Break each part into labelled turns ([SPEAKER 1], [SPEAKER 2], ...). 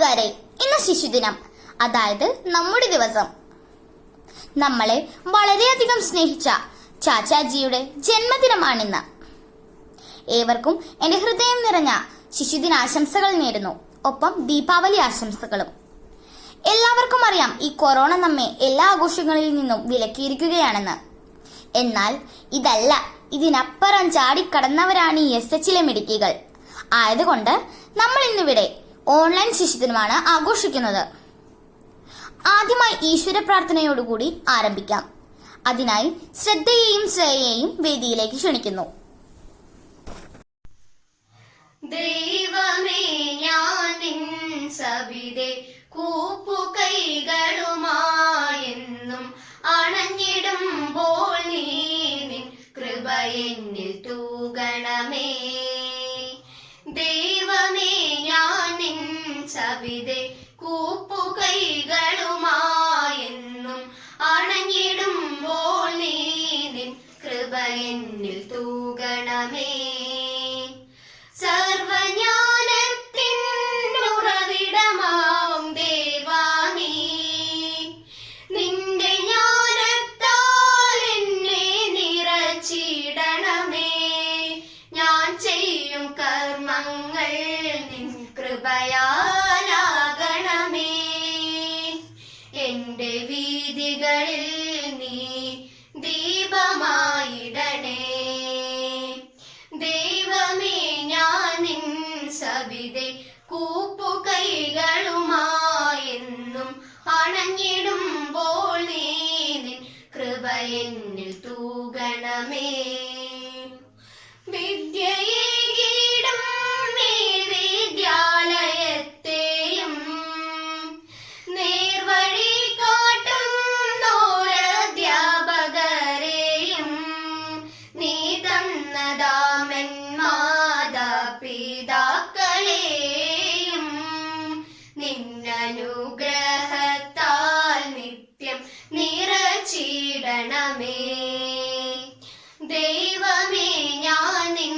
[SPEAKER 1] കൂട്ടുകാരെ, ഇന്ന് ശിശുദിനം, അതായത് നമ്മുടെ ദിവസം. നമ്മളെ വളരെയധികം സ്നേഹിച്ച ചാച്ചാജിയുടെ ജന്മദിനമാണിന്ന്. ഏവർക്കും എന്റെ ഹൃദയം നിറഞ്ഞ ശിശുദിനാശംസകൾ നേരുന്നു. ഒപ്പം ദീപാവലി ആശംസകളും. എല്ലാവർക്കും അറിയാം, ഈ കൊറോണ നമ്മെ എല്ലാ ആഘോഷങ്ങളിൽ നിന്നും വിലക്കിയിരിക്കുകയാണെന്ന്. എന്നാൽ ഇതല്ല, ഇതിനപ്പുറം ചാടിക്കടന്നവരാണ് ഈ SHലെ മിടുക്കികൾ. ആയതുകൊണ്ട് നമ്മൾ ഇന്നിവിടെ ഓൺലൈൻ ശിശുദിനമാണ് ആഘോഷിക്കുന്നത്. ആദ്യമായി ഈശ്വര പ്രാർത്ഥനയോടുകൂടി ആരംഭിക്കാം. അതിനായി ശ്രദ്ധയെയും ശ്രേയയെയും വേദിയിലേക്ക് ക്ഷണിക്കുന്നു.
[SPEAKER 2] ദൈവമേ, ഞാൻ നിൻ സവിധേ കൂപ്പുകൈകളുമായെന്നും അണഞ്ഞിടുമ്പോൾ നീ നിൻ കൃപ എന്നിൽ തൂകണമേ. ദൈവമേ, ഞാൻ നിൻ സവിധേ കൂപ്പുകൈകളുമായെന്നും അണഞ്ഞിടുമ്പോൾ നീ നിൻ കൃപ എന്നിൽ തൂകണമേ. സർവജ്ഞാനത്തിനുറവിടമാം ദേവാ നീ, നിന്റെ ജ്ഞാനത്താൽ എന്നെ നിറച്ചിടണമേ. ഞാൻ ചെയ്യും കർമ്മങ്ങൾ നിൻ കൃപയാലാകണമേ. എന്റെ വീഥികളിൽ നീ ദീപമായിടണേ. ദൈവമേ, ഞാൻ നിൻ സവിധേ കൂപ്പുകൈകളുമായെന്നും അണഞ്ഞിടുമ്പോൾ നീ നിൻ കൃപ എന്നിൽ തൂകണമേ. വിദ്യയേകിടും ഈ വിദ്യാലയത്തെയും നേർവഴി കാട്ടുന്നോരധ്യാപകരെയും നീ തന്നതാമൻ മാതാപിതാക്കളെയും നിന്നനുഗ്രഹത്താൽ നിത്യം നിറച്ചിടണമേ. ദൈവമേ, ഞാൻ നിൻ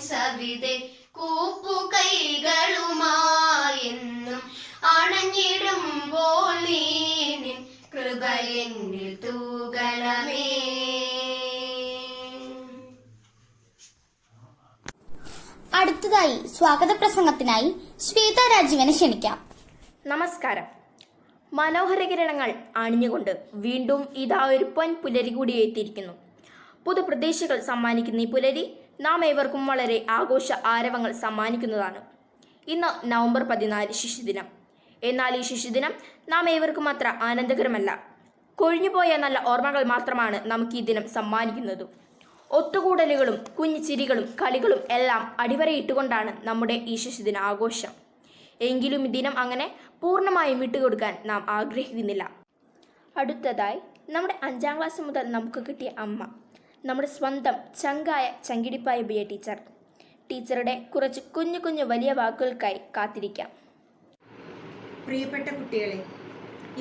[SPEAKER 2] സവിധേ കൂപ്പുകൈകളുമായെന്നും അണഞ്ഞിടുമ്പോൾ നീ നിൻ കൃപ എന്നിൽ തൂകണമേ.
[SPEAKER 1] അടുത്തതായി സ്വാഗത പ്രസംഗത്തിനായി ശ്വേത രാജീവനെ ക്ഷണിക്കാം.
[SPEAKER 3] നമസ്കാരം. മനോഹര കിരണങ്ങൾ അണിഞ്ഞുകൊണ്ട് വീണ്ടും ഇതാ ഒരു പൊൻ പുലരി കൂടി എത്തിയിരിക്കുന്നു. പുതുപ്രതീക്ഷകൾ സമ്മാനിക്കുന്ന ഈ പുലരി നാം ഏവർക്കും വളരെ ആഘോഷ ആരവങ്ങൾ സമ്മാനിക്കുന്നതാണ്. ഇന്ന് നവംബർ 14 ശിശുദിനം. എന്നാൽ ഈ ശിശുദിനം നാം ഏവർക്കും അത്ര ആനന്ദകരമല്ല. കൊഴിഞ്ഞുപോയ നല്ല ഓർമ്മകൾ മാത്രമാണ് നമുക്ക് ഈ ദിനം സമ്മാനിക്കുന്നതും. ഒത്തുകൂടലുകളും കുഞ്ഞു ചിരികളും കളികളും എല്ലാം അടിവരയിട്ടുകൊണ്ടാണ് നമ്മുടെ ഈ ശിശുദിന ആഘോഷം. എങ്കിലും ഈ ദിനം അങ്ങനെ പൂർണ്ണമായും വിട്ടുകൊടുക്കാൻ നാം ആഗ്രഹിക്കുന്നില്ല. അടുത്തതായി നമ്മുടെ 5ാം ക്ലാസ് മുതൽ നമുക്ക് കിട്ടിയ അമ്മ, നമ്മുടെ സ്വന്തം ചങ്കായ ചങ്കിടിപ്പായ ബിയ ടീച്ചർ. ടീച്ചറുടെ കുറച്ച് കുഞ്ഞു കുഞ്ഞു വലിയ വാക്കുകൾക്കായി കാത്തിരിക്കാം.
[SPEAKER 4] പ്രിയപ്പെട്ട കുട്ടികളെ,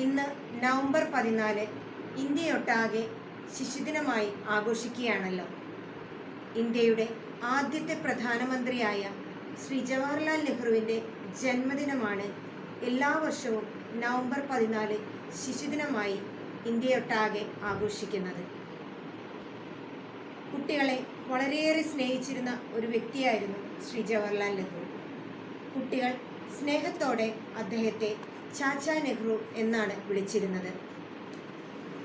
[SPEAKER 4] ഇന്ന് നവംബർ 14 ഇന്ത്യയൊട്ടാകെ ശിശുദിനമായി ആഘോഷിക്കുകയാണല്ലോ. ഇന്ത്യയുടെ ആദ്യത്തെ പ്രധാനമന്ത്രിയായ ശ്രീ ജവഹർലാൽ നെഹ്റുവിൻ്റെ ജന്മദിനമാണ് എല്ലാ വർഷവും നവംബർ 14 ശിശുദിനമായി ഇന്ത്യയൊട്ടാകെ ആഘോഷിക്കുന്നത്. കുട്ടികളെ വളരെയേറെ സ്നേഹിച്ചിരുന്ന ഒരു വ്യക്തിയായിരുന്നു ശ്രീ ജവഹർലാൽ നെഹ്റു. കുട്ടികൾ സ്നേഹത്തോടെ അദ്ദേഹത്തെ ചാച്ചാ നെഹ്റു എന്നാണ് വിളിച്ചിരുന്നത്.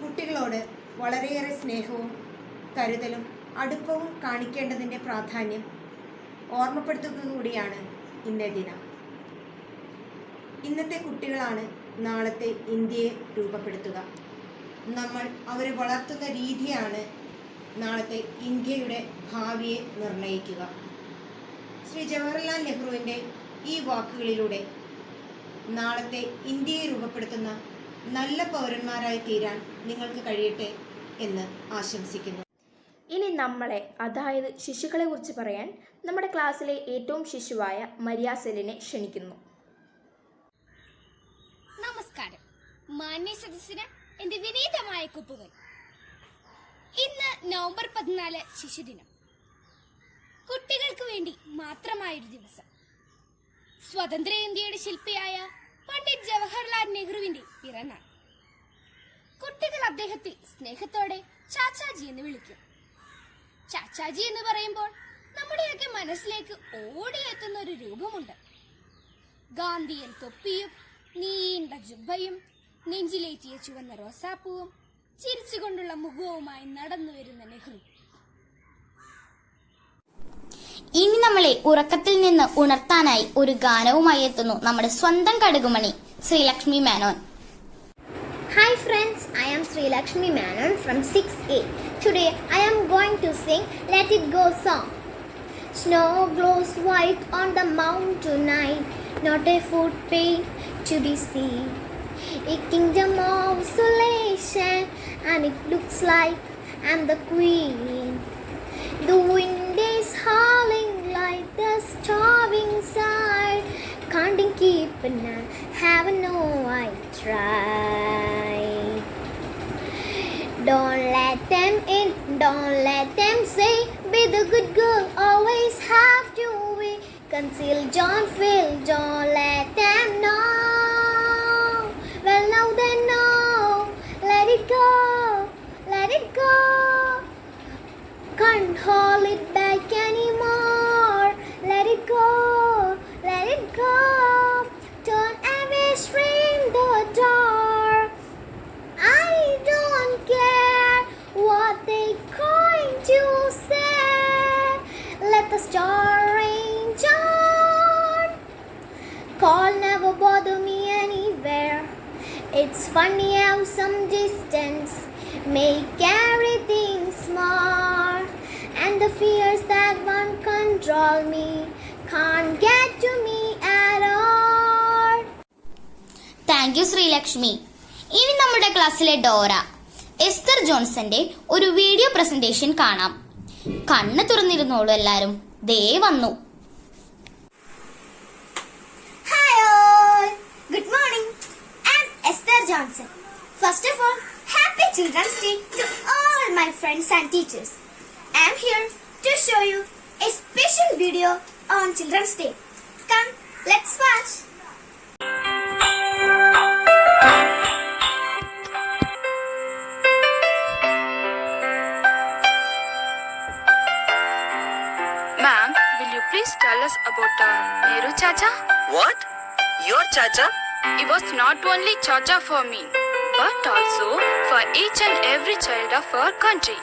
[SPEAKER 4] കുട്ടികളോട് വളരെയേറെ സ്നേഹവും കരുതലും അടുപ്പവും കാണിക്കേണ്ടതിൻ്റെ പ്രാധാന്യം ഓർമ്മപ്പെടുത്തുക കൂടിയാണ് ഇന്നേ ദിനം. ഇന്നത്തെ കുട്ടികളാണ് നാളത്തെ ഇന്ത്യയെ രൂപപ്പെടുത്തുക. നമ്മൾ അവരെ വളർത്തുന്ന രീതിയാണ് നാളത്തെ ഇന്ത്യയുടെ ഭാവിയെ നിർണ്ണയിക്കുക. ശ്രീ ജവഹർലാൽ നെഹ്റുവിൻ്റെ ഈ വാക്കുകളിലൂടെ നാളത്തെ ഇന്ത്യയെ രൂപപ്പെടുത്തുന്ന നല്ല പൗരന്മാരായി തീരാൻ നിങ്ങൾക്ക് കഴിയട്ടെ എന്ന് ആശംസിക്കുന്നു.
[SPEAKER 3] ഇനി നമ്മളെ, അതായത് ശിശുക്കളെ കുറിച്ച് പറയാൻ നമ്മുടെ ക്ലാസ്സിലെ ഏറ്റവും ശിശുവായ മരിയാസെലിനെ ക്ഷണിക്കുന്നു.
[SPEAKER 5] നമസ്കാരം. മാന്യ സദസ്സിന് എന്റെ വിനീതമായ കുപ്പുകൾ. ഇന്ന് നവംബർ 14 ശിശുദിനം. കുട്ടികൾക്ക് വേണ്ടി മാത്രമായൊരു ദിവസം. സ്വതന്ത്ര ഇന്ത്യയുടെ ശില്പിയായ പണ്ഡിറ്റ് ജവഹർലാൽ നെഹ്റുവിന്റെ പിറന്നാൾ. കുട്ടികൾ അദ്ദേഹത്തെ സ്നേഹത്തോടെ ചാച്ചാജി എന്ന് വിളിക്കും. ചാച്ചാജി എന്ന് പറയുമ്പോൾ നമ്മുടെയൊക്കെ മനസ്സിലേക്ക് ഓടിയെത്തുന്ന ഒരു രൂപമുണ്ട്. ഗാന്ധിയൻ തൊപ്പിയും നീണ്ട ജുബ്ബയും നെഞ്ചിലേറ്റിയ ചുവന്ന റോസാപ്പൂവും ചിരിച്ചുകൊണ്ടുള്ള മുഖവുമായി നടന്നു വരുന്ന നെഹ്റു.
[SPEAKER 1] ഇനി നമ്മളെ ഉറക്കത്തിൽ നിന്ന് ഉണർത്താനായി ഒരു ഗാനവുമായി എത്തുന്നു നമ്മുടെ സ്വന്തം കടുകുമണി Sreelakshmi Menon.
[SPEAKER 6] Hi friends, I am Sri Lakshmi Menon from 6A. Today I am going to sing Let It Go song. Snow glows white on the mountain tonight, not a footprint to be seen. A kingdom of isolation, and it looks like I'm the queen. The wind is howling like the starving side. Can't keep it now, haven't no I try. Don't let them in, don't let them say, be the good girl, always have to be. Conceal, don't feel, don't let them know. Well now they know, let it go, let it go. Can't hold it back anymore, let it go, let it go. Turn away, scream the door. I don't care what they going to say. Let the story on. Call never bother me anywhere. It's funny how some distance make everything small, and the fears that won't control me can't get to me at all.
[SPEAKER 1] Thank you Sreelakshmi. ഇനി നമ്മുടെ ക്ലാസ്സിലെ Dora Esther ജോൺസന്റെ ഒരു video presentation കാണാം. കണ്ണ് തുറന്നിരുന്നോളൂ എല്ലാരും, ദേ വന്നു.
[SPEAKER 6] Hi all! Good morning. I'm Esther Johnson. First of all, happy Children's Day to all my friends and teachers. I'm here to show you a special video on Children's Day. Come, let's watch.
[SPEAKER 7] Ma'am, will you please tell us about Nehru Chacha?
[SPEAKER 8] What? Your Chacha?
[SPEAKER 7] He was not only Chacha for me, but also for each and every child of our country.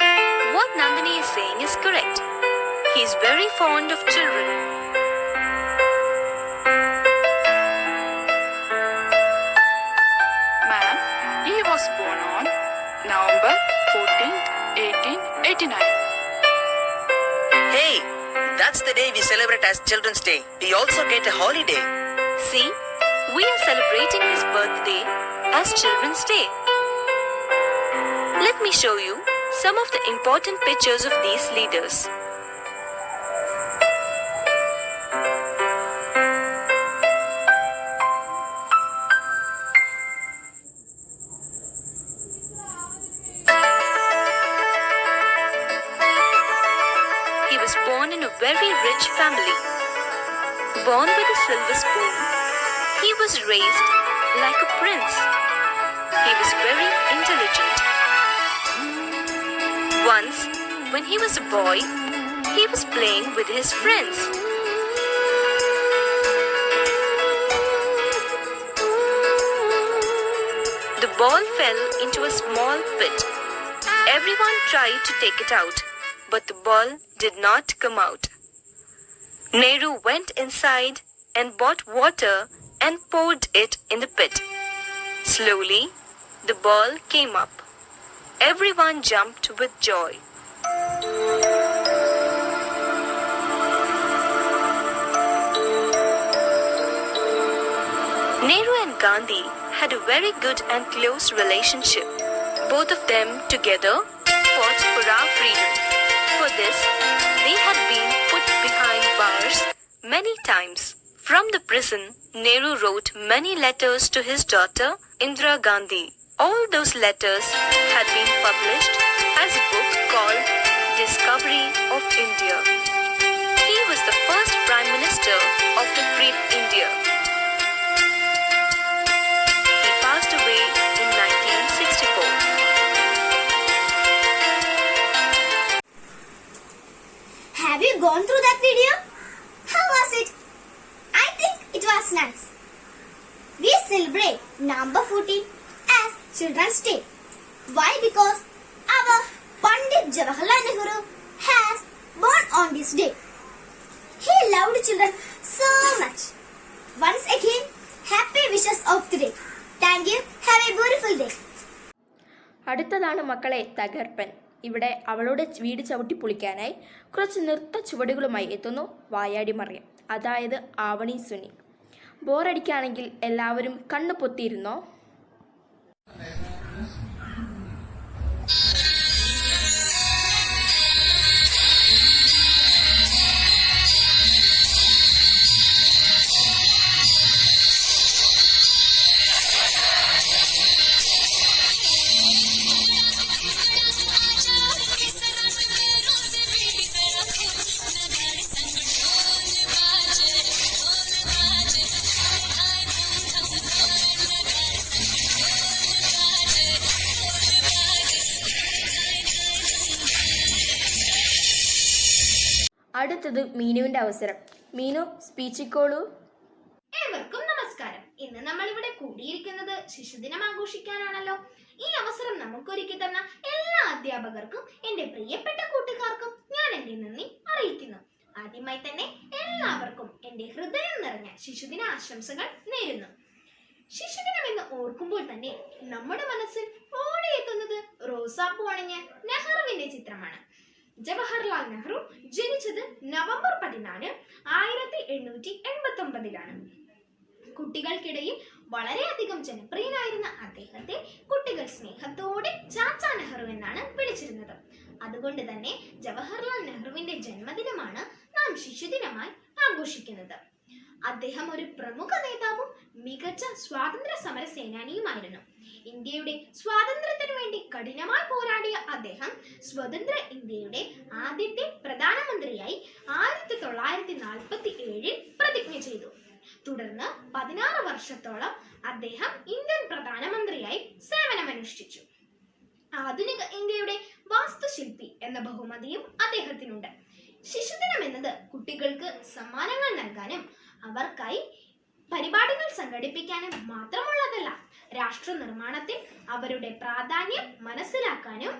[SPEAKER 8] What Nandini is saying is correct. He is very fond of children.
[SPEAKER 7] Ma'am, he was born on November 14th, 1889.
[SPEAKER 8] Hey, that's the day we celebrate as Children's Day. We also get a holiday. See, we are celebrating his birthday as Children's Day. Let me show you some of the important pictures of these leaders. He was born in a very rich family. Born with a silver spoon, he was raised like a prince. He was very intelligent. Once, when he was a boy, he was playing with his friends. The ball fell into a small pit. Everyone tried to take it out, but the ball did not come out. Nehru went inside and bought water and poured it in the pit. Slowly, the ball came up. Everyone jumped with joy. Nehru and Gandhi had a very good and close relationship. Both of them together fought for our freedom. For this, they had been put behind bars many times. From the prison, Nehru wrote many letters to his daughter Indira Gandhi. All those letters had been published as a book called Discovery of India. He was the first Prime Minister of the freed India.
[SPEAKER 6] Children's Day. Why? Because our Pandit Jawaharlal Nehru has born on this day. He loved children so much. Once again, happy wishes of the day. Thank you. Have a beautiful day.
[SPEAKER 3] അടുത്തതാണ് മക്കളെ തകർപ്പൻ. ഇവിടെ അവളുടെ വീട് ചവിട്ടി പൊളിക്കാനായി കുറച്ച് നൃത്ത ചുവടുകളുമായി എത്തുന്നു വായാടി മറിയം, അതായത് ആവണി സുനി. ബോറടിക്കുകയാണെങ്കിൽ എല്ലാവരും കണ്ണു പൊത്തിയിരുന്നോ. അടുത്തത് മീനുവിന്റെ അവസരം. മീനു, സ്പീച്ചിക്കോളൂ.
[SPEAKER 5] ഏവർക്കും നമസ്കാരം. ഇന്ന് നമ്മൾ ഇവിടെ കൂടിയിരിക്കുന്നത് ശിശുദിനം ആഘോഷിക്കാനാണല്ലോ. ഈ അവസരം നമുക്കൊരുക്കി തന്ന എല്ലാ അധ്യാപകർക്കും എന്റെ പ്രിയപ്പെട്ട കൂട്ടുകാർക്കും ഞാൻ എന്റെ നന്ദി അറിയിക്കുന്നു. ആദ്യമായി തന്നെ എല്ലാവർക്കും എന്റെ ഹൃദയം നിറഞ്ഞ ശിശുദിന ആശംസകൾ നേരുന്നു. ശിശുദിനം എന്ന് ഓർക്കുമ്പോൾ തന്നെ നമ്മുടെ മനസ്സിൽ ഓടിയെത്തുന്നത് റോസാപ്പൂ അണിഞ്ഞ നെഹ്റുവിന്റെ ചിത്രമാണ്. ജവഹർലാൽ നെഹ്റു ജനിച്ചത് നവംബർ 14, 1889 കുട്ടികൾക്കിടയിൽ വളരെയധികം ജനപ്രിയനായിരുന്ന അദ്ദേഹത്തെ കുട്ടികൾ സ്നേഹത്തോടെ ചാച്ചാ നെഹ്റു എന്നാണ് വിളിച്ചിരുന്നത്. അതുകൊണ്ട് തന്നെ ജവഹർലാൽ നെഹ്റുവിന്റെ ജന്മദിനമാണ് നാം ശിശുദിനമായി ആഘോഷിക്കുന്നത്. അദ്ദേഹം ഒരു പ്രമുഖ നേതാവും മികച്ച സ്വാതന്ത്ര്യ സമര സേനാനിയുമായിരുന്നു. ഇന്ത്യയുടെ സ്വാതന്ത്ര്യത്തിനു വേണ്ടി കഠിനമായി പോരാടിയ അദ്ദേഹം സ്വതന്ത്ര ഇന്ത്യയുടെ ആദ്യത്തെ പ്രധാനമന്ത്രിയായി 1947 പ്രതിജ്ഞ ചെയ്തു. തുടർന്ന് 16 വർഷത്തോളം അദ്ദേഹം ഇന്ത്യൻ പ്രധാനമന്ത്രിയായി സേവനമനുഷ്ഠിച്ചു. ആധുനിക ഇന്ത്യയുടെ വാസ്തുശില്പി എന്ന ബഹുമതിയും അദ്ദേഹത്തിനുണ്ട്. ശിശുദിനം എന്നത് കുട്ടികൾക്ക് സമ്മാനങ്ങൾ നൽകാനും അവർക്കായി പരിപാടികൾ സംഘടിപ്പിക്കാനും മാത്രമുള്ളതല്ല, രാഷ്ട്ര നിർമ്മാണത്തിൽ അവരുടെ പ്രാധാന്യം മനസ്സിലാക്കാനും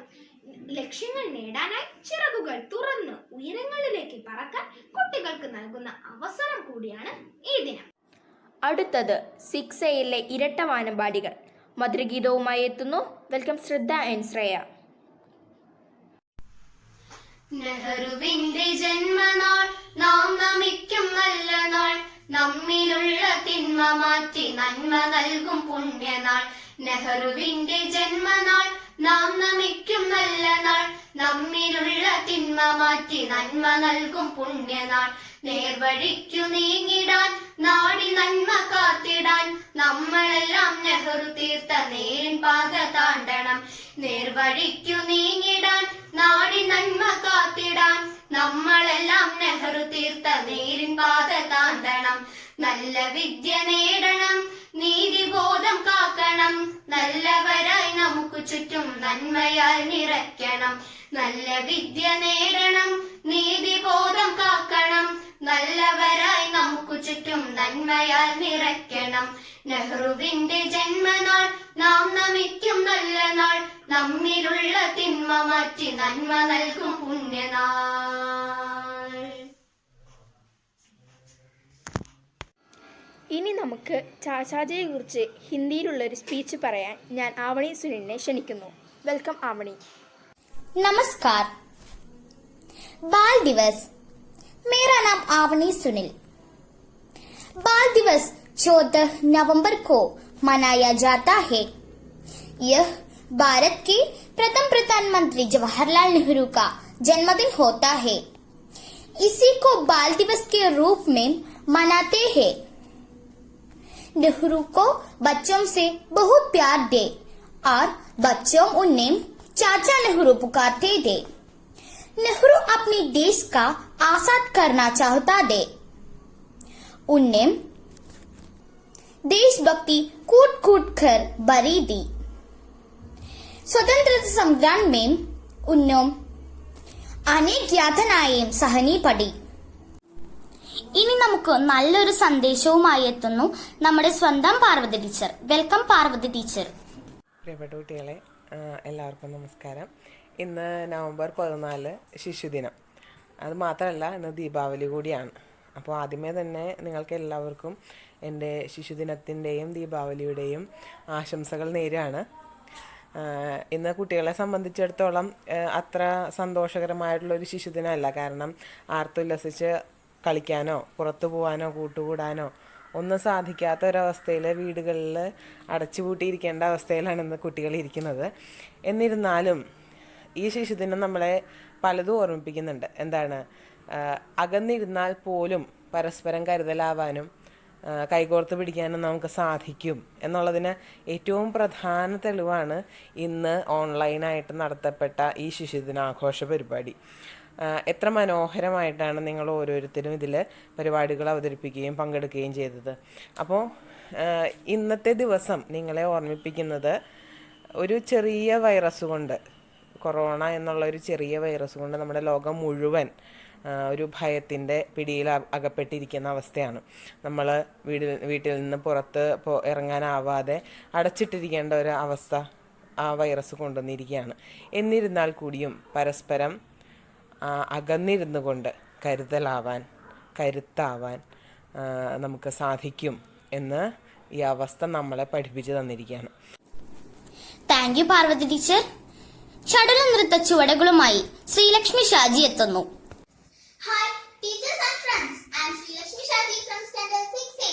[SPEAKER 5] ലക്ഷ്യങ്ങൾ നേടാനായി ചിറകുകൾ തുറന്ന് ഉയരങ്ങളിലേക്ക് പറക്കാൻ കുട്ടികൾക്ക് നൽകുന്ന അവസരം കൂടിയാണ് ഈ ദിനം.
[SPEAKER 3] അടുത്തത് 6Aയിലെ ഇരട്ട വാനമ്പാടികൾ മധുരഗീതവുമായി എത്തുന്നു. വെൽക്കം ശ്രദ്ധ ആൻഡ് ശ്രേയ.
[SPEAKER 2] നെഹ്റുവിന്റെ ജന്മനാൾ നാം നമിക്കും നല്ല നാൾ, നമ്മിലുള്ള തിന്മ മാറ്റി നന്മ നൽകും പുണ്യനാൾ. നെഹ്റുവിന്റെ ജന്മനാൾ നാം നമിക്കും നല്ല നാൾ, നമ്മിലുള്ള തിന്മ മാറ്റി നന്മ നൽകും പുണ്യനാൾ. നേർവഴിക്കു നീങ്ങിടാൻ നാടി നന്മ കാത്തിടാൻ നമ്മളെല്ലാം നെഹ്റു തീർത്ത നേരിൻ പാത താണ്ടണം. നേർവഴിക്കു നീങ്ങിടാൻ നാടി നന്മ കാത്തിടാൻ നമ്മളെല്ലാം നെഹ്റു തീർത്ത നേരിൻ പാത താണ്ടണം. നല്ല വിദ്യ നേടണം, നീതിബോധം കാക്കണം, നല്ലവരായി നമുക്ക് ചുറ്റും നന്മയാൽ നിറയ്ക്കണം. നല്ല വിദ്യ നേടണം, നീതിബോധം കാക്കണം, നല്ലവരായി നമുക്ക് ചുറ്റും നന്മയാൽ നിറയ്ക്കണം. നെഹ്റുവിന്റെ ജന്മനാൾ നാം നമിക്കും നല്ല നാൾ, നമ്മിലുള്ള തിന്മ മാറ്റി നന്മ നൽകും പുണ്യനാൾ.
[SPEAKER 3] ഇനി നമുക്ക് ചാച്ചാജിയെ കുറിച്ച് ഹിന്ദിയിലുള്ളൊരു സ്പീച്ച് പറയാൻ ഞാൻ ആവണി സുനിലിനെ ക്ഷണിക്കുന്നു. വെൽക്കം ആവണി.
[SPEAKER 1] नमस्कार. बाल दिवस. मेरा नाम आवनी सुनील. बाल दिवस 14 नवंबर को मनाया जाता है. यह भारत के प्रथम प्रधानमंत्री जवाहरलाल नेहरू का जन्मदिन होता है. इसी को बाल दिवस के रूप में मनाते हैं. नेहरू को बच्चों से बहुत प्यार दे और बच्चों उन्हें चाचा नेहरू पुकारते थे. नेहरू अपने देश का आजाद करना चाहता थे. उन्हें देशभक्ति कूट कूट कर भरी दी. स्वतंत्रता संग्राम में उन्हें अनेक यातनाएं सहनी पड़ी. ഇനി നമുക്ക് നല്ലൊരു സന്ദേശവുമായി എത്തുന്നു നമ്മുടെ സ്വന്തം Parvathi teacher. Welcome Parvathi teacher.
[SPEAKER 9] പ്രിയപ്പെട്ട കുട്ടികളെ, എല്ലാവർക്കും നമസ്കാരം. ഇന്ന് നവംബർ 14 ശിശുദിനം. അത് മാത്രമല്ല, ഇന്ന് ദീപാവലി കൂടിയാണ്. അപ്പോൾ ആദ്യമേ തന്നെ നിങ്ങൾക്ക് എല്ലാവർക്കും എൻ്റെ ശിശുദിനത്തിൻ്റെയും ദീപാവലിയുടെയും ആശംസകൾ നേരാണ്. ഇന്ന് കുട്ടികളെ സംബന്ധിച്ചിടത്തോളം അത്ര സന്തോഷകരമായിട്ടുള്ളൊരു ശിശുദിനമല്ല. കാരണം ആർത്തുല്ലസിച്ച് കളിക്കാനോ പുറത്തു പോകാനോ കൂട്ടുകൂടാനോ ഒന്നും സാധിക്കാത്ത ഒരവസ്ഥയിൽ വീടുകളിൽ അടച്ചുപൂട്ടിയിരിക്കേണ്ട അവസ്ഥയിലാണ് ഇന്ന് കുട്ടികൾ ഇരിക്കുന്നത്. എന്നിരുന്നാലും ഈ ശിശുദിനം നമ്മളെ പലതും ഓർമ്മിപ്പിക്കുന്നുണ്ട്. എന്താണ്, അകന്നിരുന്നാൽ പോലും പരസ്പരം കരുതലാവാനും കൈകോർത്ത് പിടിക്കാനും നമുക്ക് സാധിക്കും എന്നുള്ളതിന് ഏറ്റവും പ്രധാന തെളിവാണ് ഇന്ന് ഓൺലൈനായിട്ട് നടത്തപ്പെട്ട ഈ ശിശുദിനാഘോഷ പരിപാടി. എത്ര മനോഹരമായിട്ടാണ് നിങ്ങൾ ഓരോരുത്തരും ഇതിൽ പരിപാടികൾ അവതരിപ്പിക്കുകയും പങ്കെടുക്കുകയും ചെയ്തത്. അപ്പോൾ ഇന്നത്തെ ദിവസം നിങ്ങളെ ഓർമ്മിപ്പിക്കുന്നത് ഒരു ചെറിയ വൈറസ് കൊണ്ട്, കൊറോണ എന്നുള്ള ഒരു ചെറിയ വൈറസ് കൊണ്ട് നമ്മുടെ ലോകം മുഴുവൻ ഒരു ഭയത്തിൻ്റെ പിടിയിൽ അകപ്പെട്ടിരിക്കുന്ന അവസ്ഥയാണ്. നമ്മൾ വീട്ടിൽ നിന്ന് പുറത്ത് ഇറങ്ങാനാവാതെ അടച്ചിട്ടിരിക്കേണ്ട ഒരു അവസ്ഥ ആ വൈറസ് കൊണ്ടുവന്നിരിക്കുകയാണ്. എന്നിരുന്നാൽ കൂടിയും പരസ്പരം അകന്നിരുന്നു കൊണ്ട് കരുത്താവാൻ നമുക്ക് സാധിക്കും എന്ന് ഈ അവസ്ഥ നമ്മളെ പഠിപ്പിച്ചു തന്നിരിക്കുകയാണ്.
[SPEAKER 1] Thank you Parvathy teacher. ചടുല നൃത്ത ചുവടുകളുമായി ശ്രീലക്ഷ്മി ഷാജി എത്തുന്നു.
[SPEAKER 6] Hi, teachers and friends. I am Sri Lakshmi Shaji from Standard 6A.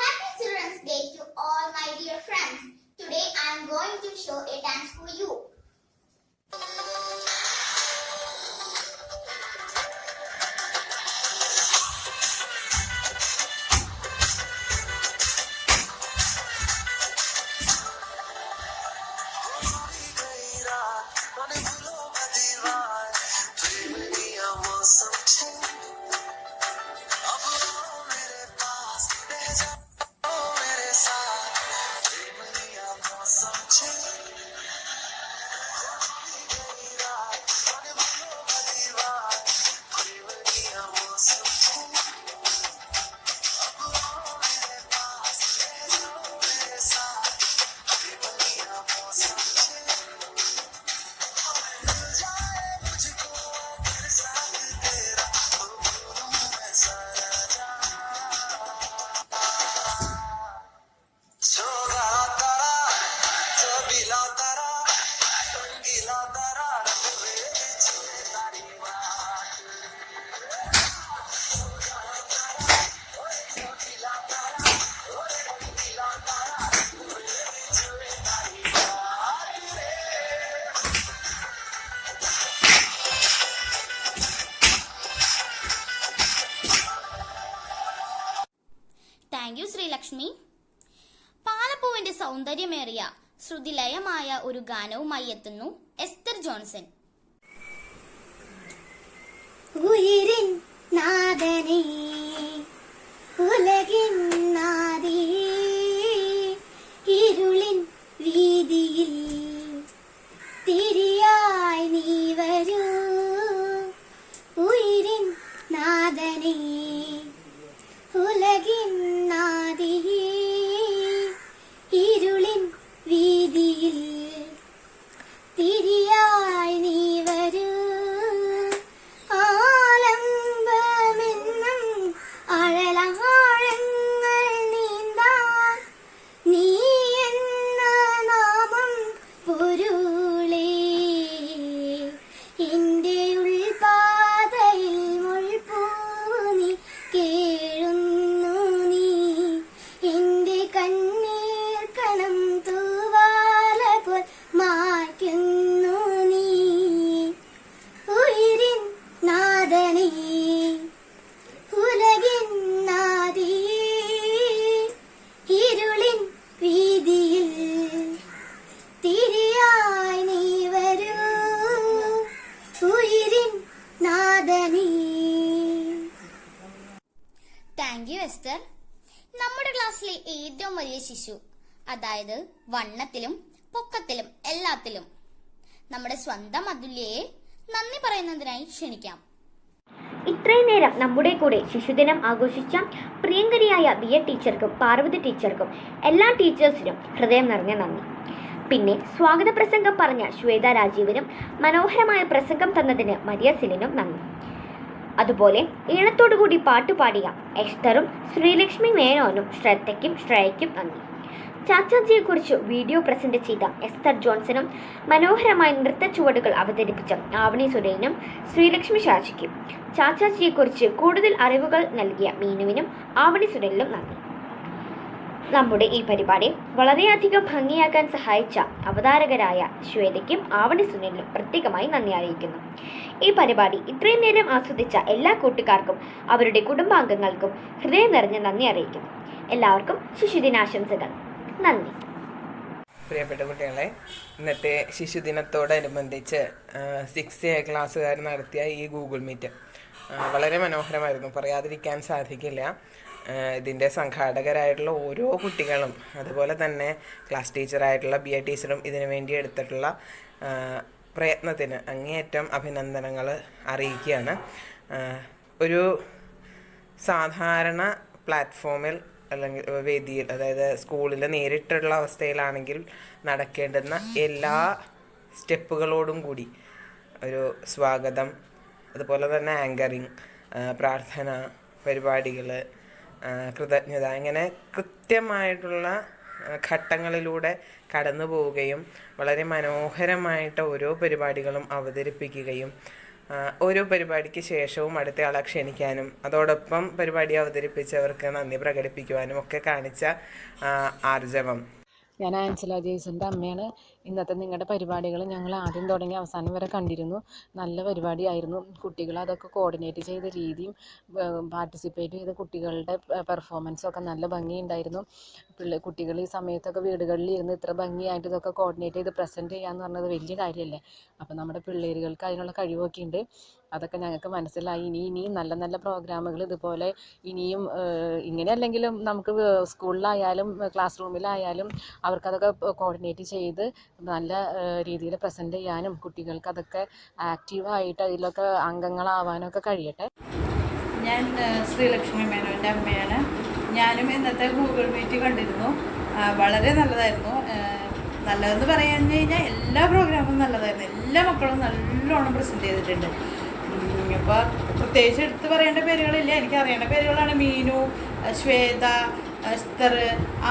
[SPEAKER 6] Happy Children's Day to all my dear friends. Today I am going to show a dance for you.
[SPEAKER 1] Thank you Sreelakshmi. പാലപ്പൂവിന്റെ സൗന്ദര്യമേറിയ ശ്രുതിലയമായ ഒരു ഗാനവുമായി എത്തുന്നു Esther Johnson.
[SPEAKER 6] ഉയിരിൻ നാദനേ ഉലകിൻ നാദി ഇരുളിൻ വീതിയിൽ തിരിയായി നീ വരൂ. ഉയിരിൻ നാദനേ ഉലകിൻ നാദി ഇരുളിൻ വീതിയിൽ തിരിയായി നീ വരൂ. ആലംബമെന്നും അഴലാഴങ്ങൾ നീന്താൻ നീ എന്ന നാമം പൊരുളേ. എൻ്റെ ഉൾപാതയിൽ മുൾപൂനി കേഴുന്നു നീ. എൻ്റെ കണ്ണീർ കണം തൂവാല പോൽ മായ്ക്കുന്നു നീ. ഉയിരിൻ നാദനേ ഉലകിൻ നാദി ഇരുളിൻ വീതിയിൽ തിരിയായി നീ വരൂ. ഉയിരിൻ നാദനേ.
[SPEAKER 1] Thank you Esther. നമ്മുടെ ക്ലാസ്സിലെ ഏറ്റവും വലിയ ശിശു, അതായത് വണ്ണത്തിലും പൊക്കത്തിലും എല്ലാത്തിലും, നമ്മുടെ സ്വന്തം അതുല്യയെ നന്ദി പറയുന്നതിനായി ക്ഷണിക്കാം.
[SPEAKER 10] ഇത്രയും നേരം നമ്മുടെ കൂടെ ശിശുദിനം ആഘോഷിച്ച പ്രിയങ്കരിയായ ബി എ ടീച്ചർക്കും പാർവതി ടീച്ചർക്കും എല്ലാ ടീച്ചേഴ്സിനും ഹൃദയം നിറഞ്ഞ നന്ദി. പിന്നെ സ്വാഗത പ്രസംഗം പറഞ്ഞ ശ്വേത രാജീവിനും മനോഹരമായ പ്രസംഗം തന്നതിന് മരിയ സിലിനും നന്ദി. അതുപോലെ ഈണത്തോടുകൂടി പാട്ടുപാടിയ എസ്തറും ശ്രീലക്ഷ്മി മേനോനും ശ്രദ്ധയ്ക്കും ശ്രേയയ്ക്കും നന്ദി. ചാച്ചാജിയെക്കുറിച്ച് വീഡിയോ പ്രസന്റ് ചെയ്ത എസ്തർ ജോൺസണും മനോഹരമായ നൃത്ത ചുവടുകൾ അവതരിപ്പിച്ച ആവണി സുരേനും ശ്രീലക്ഷ്മി ഷാജിക്കും ചാച്ചാജിയെക്കുറിച്ച് കൂടുതൽ അറിവുകൾ നൽകിയ മീനുവിനും ആവണി സുരേനും നന്ദി. നമ്മുടെ ഈ പരിപാടി വളരെയധികം ഭംഗിയാക്കാൻ സഹായിച്ച അവതാരകരായ ശ്വേതയ്ക്കും ആവണി സുനിലിനും പ്രത്യേകമായി നന്ദി അറിയിക്കുന്നു. ഈ പരിപാടി ഇത്രയും നേരം ആസ്വദിച്ച എല്ലാ കൂട്ടുകാർക്കും അവരുടെ കുടുംബാംഗങ്ങൾക്കും ഹൃദയം നിറഞ്ഞ നന്ദി അറിയിക്കുന്നു. എല്ലാവർക്കും ശിശുദിനാശംസകൾ. നന്ദി.
[SPEAKER 9] പ്രിയപ്പെട്ട കുട്ടികളെ, ഇന്നത്തെ ശിശുദിനത്തോടനുബന്ധിച്ച് 6A ക്ലാസ്സുകാർ നടത്തിയ ഈ ഗൂഗിൾ മീറ്റ് വളരെ മനോഹരമായിരുന്നു, പറയാതിരിക്കാൻ സാധിക്കില്ല. ഇതിൻ്റെ സംഘാടകരായിട്ടുള്ള ഓരോ കുട്ടികളും അതുപോലെ തന്നെ ക്ലാസ് ടീച്ചറായിട്ടുള്ള BA ടീച്ചറും ഇതിനു വേണ്ടി എടുത്തിട്ടുള്ള പ്രയത്നത്തിന് അങ്ങേയറ്റം അഭിനന്ദനങ്ങൾ അറിയിക്കുകയാണ്. ഒരു സാധാരണ പ്ലാറ്റ്ഫോമിൽ അല്ലെങ്കിൽ വേദിയിൽ, അതായത് സ്കൂളിൽ നേരിട്ടുള്ള അവസ്ഥയിലാണെങ്കിൽ നടക്കേണ്ടുന്ന എല്ലാ സ്റ്റെപ്പുകളോടും കൂടി ഒരു സ്വാഗതം, അതുപോലെ തന്നെ ആങ്കറിങ്, പ്രാർത്ഥന, പരിപാടികൾ, കൃതജ്ഞത, ഇങ്ങനെ കൃത്യമായിട്ടുള്ള ഘട്ടങ്ങളിലൂടെ കടന്നു പോവുകയും വളരെ മനോഹരമായിട്ട് ഓരോ പരിപാടികളും അവതരിപ്പിക്കുകയും ഓരോ പരിപാടിക്ക് ശേഷവും അടുത്തയാളെ ക്ഷണിക്കാനും അതോടൊപ്പം പരിപാടി അവതരിപ്പിച്ചവർക്ക് നന്ദി പ്രകടിപ്പിക്കുവാനും ഒക്കെ കാണിച്ച ആർജവം.
[SPEAKER 11] ഞാൻ ആൻസല ജെയ്സൻ്റെ അമ്മയാണ്. ഇന്നത്തെ നിങ്ങളുടെ പരിപാടികൾ ഞങ്ങൾ ആദ്യം തുടങ്ങി അവസാനം വരെ കണ്ടിരുന്നു. നല്ല പരിപാടിയായിരുന്നു. കുട്ടികൾ അതൊക്കെ കോർഡിനേറ്റ് ചെയ്ത രീതിയും പാർട്ടിസിപ്പേറ്റ് ചെയ്ത കുട്ടികളുടെ പെർഫോമൻസൊക്കെ നല്ല ഭംഗിയുണ്ടായിരുന്നു. കുട്ടികൾ ഈ സമയത്തൊക്കെ വീടുകളിൽ ഇരുന്ന് ഇത്ര ഭംഗിയായിട്ട് ഇതൊക്കെ കോർഡിനേറ്റ് ചെയ്ത് പ്രസൻറ്റ് ചെയ്യാന്ന് പറഞ്ഞത് വലിയ കാര്യമല്ലേ. അപ്പോൾ നമ്മുടെ പിള്ളേരുകൾക്ക് അതിനുള്ള കഴിവൊക്കെ ഉണ്ട്. അതൊക്കെ ഞങ്ങൾക്ക് മനസ്സിലായി. ഇനിയും നല്ല നല്ല പ്രോഗ്രാമുകൾ ഇതുപോലെ ഇനിയും ഇങ്ങനെ അല്ലെങ്കിലും നമുക്ക് സ്കൂളിലായാലും ക്ലാസ് റൂമിലായാലും അവർക്കതൊക്കെ കോർഡിനേറ്റ് ചെയ്ത് നല്ല രീതിയിൽ പ്രസൻറ്റ് ചെയ്യാനും കുട്ടികൾക്ക് അതൊക്കെ ആക്റ്റീവായിട്ട് അതിലൊക്കെ അംഗങ്ങളാവാനൊക്കെ കഴിയട്ടെ.
[SPEAKER 12] ഞാൻ ശ്രീലക്ഷ്മി മേനോൻ്റെ അമ്മയാണ്. ഞാനും ഇന്നത്തെ ഗൂഗിൾ മീറ്റ് കണ്ടിരുന്നു. വളരെ നല്ലതായിരുന്നു. നല്ലതെന്ന് പറഞ്ഞു കഴിഞ്ഞാൽ എല്ലാ പ്രോഗ്രാമും നല്ലതായിരുന്നു. എല്ലാ മക്കളും നല്ലോണം പ്രസൻറ്റ് ചെയ്തിട്ടുണ്ട്. അപ്പോൾ പ്രത്യേകിച്ച് എടുത്ത് പറയേണ്ട പേരുകളില്ല, എനിക്കറിയേണ്ട പേരുകളാണ് മീനു, ശ്വേത, എസ്തർ,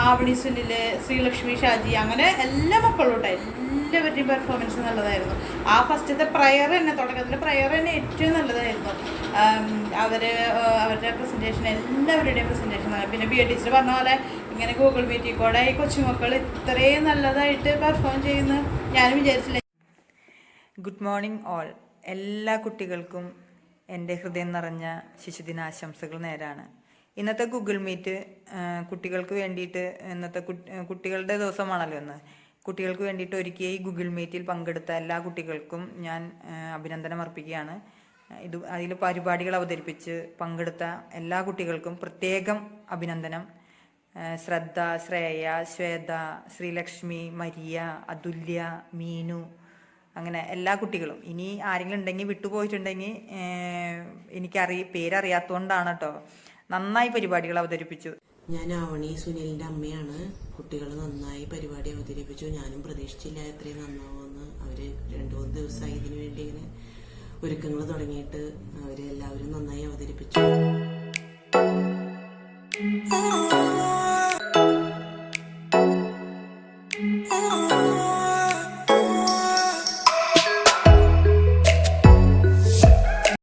[SPEAKER 12] ആവണി സുനിൽ, ശ്രീലക്ഷ്മി ഷാജി, അങ്ങനെ എല്ലാ മക്കളും കേട്ടോ. എല്ലാവരുടെയും പെർഫോമൻസ് നല്ലതായിരുന്നു. ആ ഫസ്റ്റത്തെ പ്രയർ തന്നെ, തുടക്കത്തിലെ പ്രയർ തന്നെ ഏറ്റവും നല്ലതായിരുന്നു. അവരുടെ പ്രസൻറ്റേഷൻ, എല്ലാവരുടെയും പ്രസൻറ്റേഷൻ നല്ല. പിന്നെ BA ടീച്ചർ പറഞ്ഞ പോലെ ഇങ്ങനെ ഗൂഗിൾ മീറ്റിൽ കൂടെ ഈ കൊച്ചുമക്കൾ ഇത്രയും നല്ലതായിട്ട് പെർഫോം ചെയ്യുന്നു ഞാനും വിചാരിച്ചില്ല.
[SPEAKER 13] Good morning all. എല്ലാ കുട്ടികൾക്കും എൻ്റെ ഹൃദയം നിറഞ്ഞ ശിശുദിനാശംസകൾ നേരാണ്. ഇന്നത്തെ ഗൂഗിൾ മീറ്റ് കുട്ടികൾക്ക് വേണ്ടിയിട്ട്, ഇന്നത്തെ കുട്ടികളുടെ ദിവസമാണല്ലോ ഇന്ന്, കുട്ടികൾക്ക് വേണ്ടിയിട്ട് ഒരുക്കിയ ഈ ഗൂഗിൾ മീറ്റിൽ പങ്കെടുത്ത എല്ലാ കുട്ടികൾക്കും ഞാൻ അഭിനന്ദനം അർപ്പിക്കുകയാണ്. അതിൽ പരിപാടികൾ അവതരിപ്പിച്ച് പങ്കെടുത്ത എല്ലാ കുട്ടികൾക്കും പ്രത്യേകം അഭിനന്ദനം. ശ്രദ്ധ, ശ്രേയ, ശ്വേത, ശ്രീലക്ഷ്മി, മരിയ, അതുല്യ, മീനു, അങ്ങനെ എല്ലാ കുട്ടികളും. ഇനി ആരെങ്കിലും ഉണ്ടെങ്കിൽ വിട്ടുപോയിട്ടുണ്ടെങ്കിൽ പേരറിയാത്തതുകൊണ്ടാണ് കേട്ടോ. നന്നായി പരിപാടികൾ അവതരിപ്പിച്ചു.
[SPEAKER 14] ഞാൻ ആവണി സുനിലിന്റെ അമ്മയാണ്. കുട്ടികൾ നന്നായി പരിപാടി അവതരിപ്പിച്ചു. ഞാനും പ്രതീക്ഷിച്ചില്ല ഇത്രയും നന്നാവുമെന്ന്. അവര് 2-3 ദിവസമായി ഇതിനു വേണ്ടി ഇങ്ങനെ ഒരുക്കങ്ങൾ തുടങ്ങിയിട്ട് അവരെല്ലാവരും നന്നായി അവതരിപ്പിച്ചു.